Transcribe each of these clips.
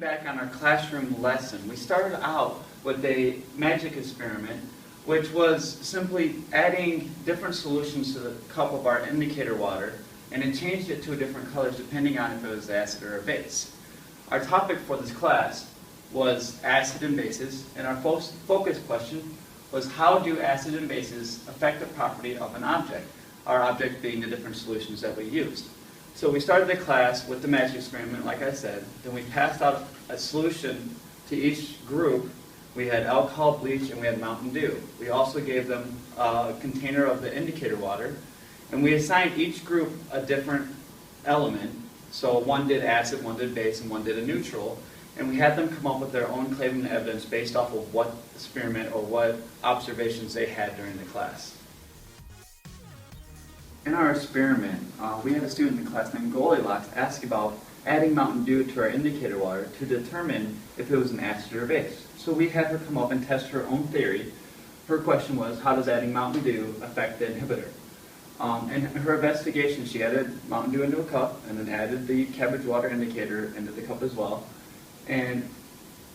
back on our classroom lesson, we started out with a magic experiment, which was simply adding different solutions to the cup of our indicator water, and it changed it to different colors depending on if it was acid or a base. Our topic for this class was acid and bases, and our focus question was how do acid and bases affect the property of an object, our object being the different solutions that we used. So we started the class with the magic experiment, like I said. Then we passed out a solution to each group. We had alcohol, bleach, and we had Mountain Dew. We also gave them a container of the indicator water, and we assigned each group a different element. So one did acid, one did base, and one did a neutral. And we had them come up with their own claim and evidence based off of what experiment or what observations they had during the class. In our experiment, we had a student in class named Goldilocks ask about adding Mountain Dew to our indicator water to determine if it was an acid or base. So we had her come up and test her own theory. Her question was, how does adding Mountain Dew affect the inhibitor? In her investigation, she added Mountain Dew into a cup and then added the cabbage water indicator into the cup as well. And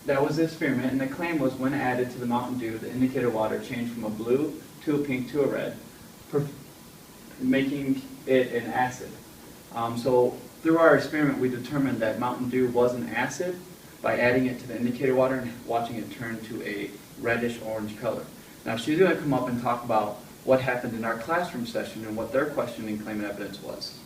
that was the experiment, and the claim was when added to the Mountain Dew, the indicator water changed from a blue to a pink to a red, making it an acid. So through our experiment, we determined that Mountain Dew was an acid by adding it to the indicator water and watching it turn to a reddish-orange color. Now she's going to come up and talk about what happened in our classroom session and what their question and claim and evidence was.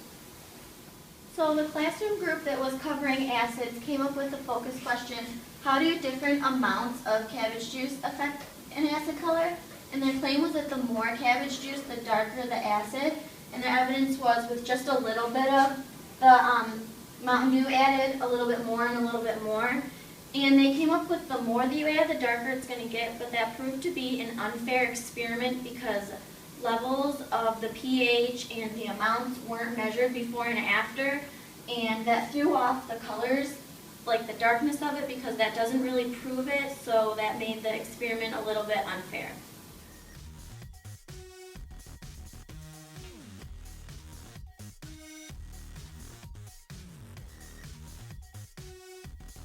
So the classroom group that was covering acids came up with the focus question, how do different amounts of cabbage juice affect an acid color? And their claim was that the more cabbage juice, the darker the acid. And their evidence was with just a little bit of the Mountain Dew added, a little bit more and a little bit more. And they came up with the more that you add, the darker it's going to get, but that proved to be an unfair experiment because levels of the pH and the amounts weren't measured before and after, and that threw off the colors, like the darkness of it, because that doesn't really prove it, so that made the experiment a little bit unfair.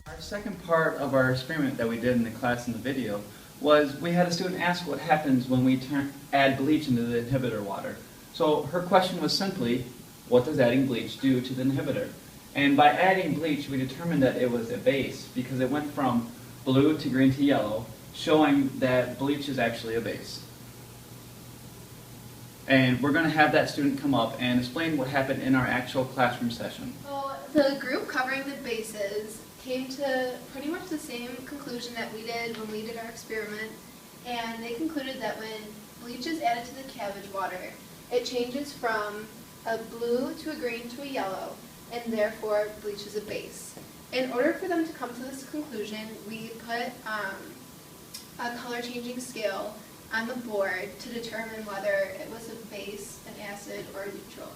Our second part of our experiment that we did in the class in the video was we had a student ask what happens when we add bleach into the inhibitor water. So her question was simply, what does adding bleach do to the inhibitor? And by adding bleach, we determined that it was a base because it went from blue to green to yellow, showing that bleach is actually a base. And we're going to have that student come up and explain what happened in our actual classroom session. So the group covering the bases came to pretty much the same conclusion that we did when we did our experiment, and they concluded that when bleach is added to the cabbage water, it changes from a blue to a green to a yellow, and therefore bleach is a base. In order for them to come to this conclusion, we put a color changing scale on the board to determine whether it was a base, an acid, or a neutral.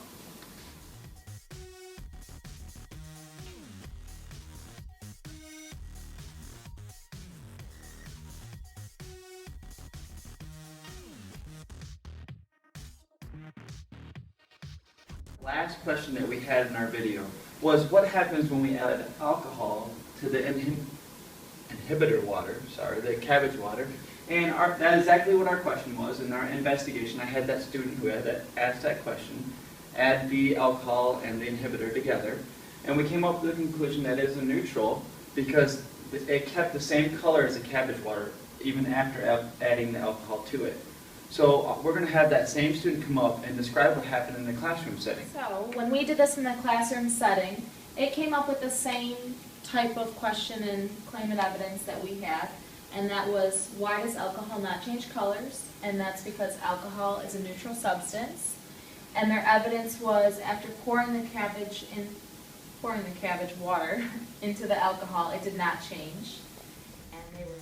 Last question that we had in our video was what happens when we add alcohol to the inhibitor water, the cabbage water. And that is exactly what our question was. In our investigation, I had that student who had asked that question, add the alcohol and the inhibitor together, and we came up with the conclusion that it is a neutral because it kept the same color as the cabbage water even after adding the alcohol to it. So we're going to have that same student come up and describe what happened in the classroom setting. So when we did this in the classroom setting, it came up with the same type of question and claim and evidence that we had, and that was, why does alcohol not change colors? And that's because alcohol is a neutral substance. And their evidence was after pouring the cabbage water into the alcohol, it did not change. And they were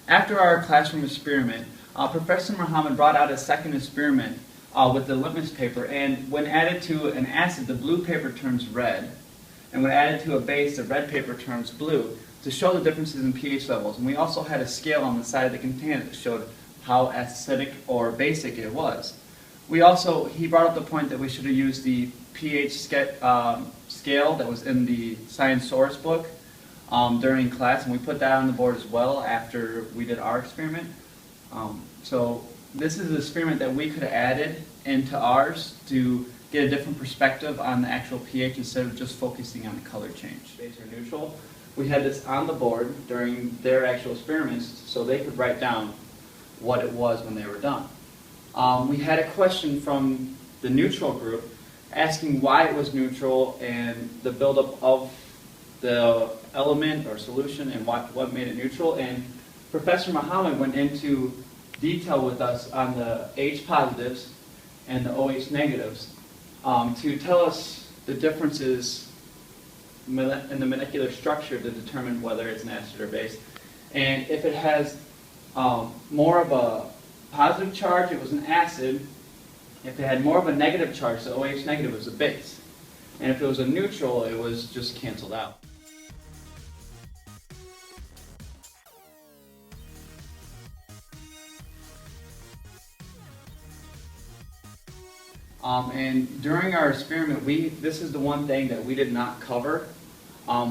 After our classroom experiment, Professor Muhammad brought out a second experiment with the litmus paper, and when added to an acid, the blue paper turns red, and when added to a base, the red paper turns blue, to show the differences in pH levels. And we also had a scale on the side of the container that showed how acidic or basic it was. He brought up the point that we should have used the pH scale that was in the science source book during class, and we put that on the board as well after we did our experiment. So this is an experiment that we could have added into ours to get a different perspective on the actual pH instead of just focusing on the color change. Base or neutral, we had this on the board during their actual experiments so they could write down what it was when they were done. We had a question from the neutral group asking why it was neutral and the buildup of the element or solution and what made it neutral. And Professor Muhammad went into detail with us on the H positives and the OH negatives to tell us the differences in the molecular structure to determine whether it's an acid or base. And if it has more of a positive charge, it was an acid. If it had more of a negative charge, the OH negative was a base. And if it was a neutral, it was just canceled out. And during our experiment, this is the one thing that we did not cover.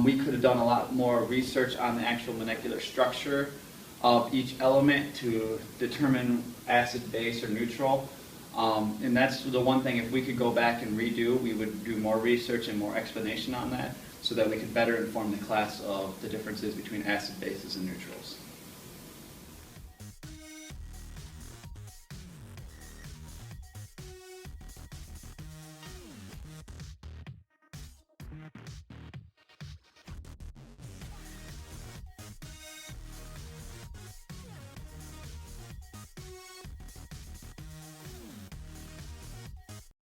We could have done a lot more research on the actual molecular structure of each element to determine acid, base, or neutral. And that's the one thing, if we could go back and redo, we would do more research and more explanation on that so that we could better inform the class of the differences between acid, bases, and neutrals.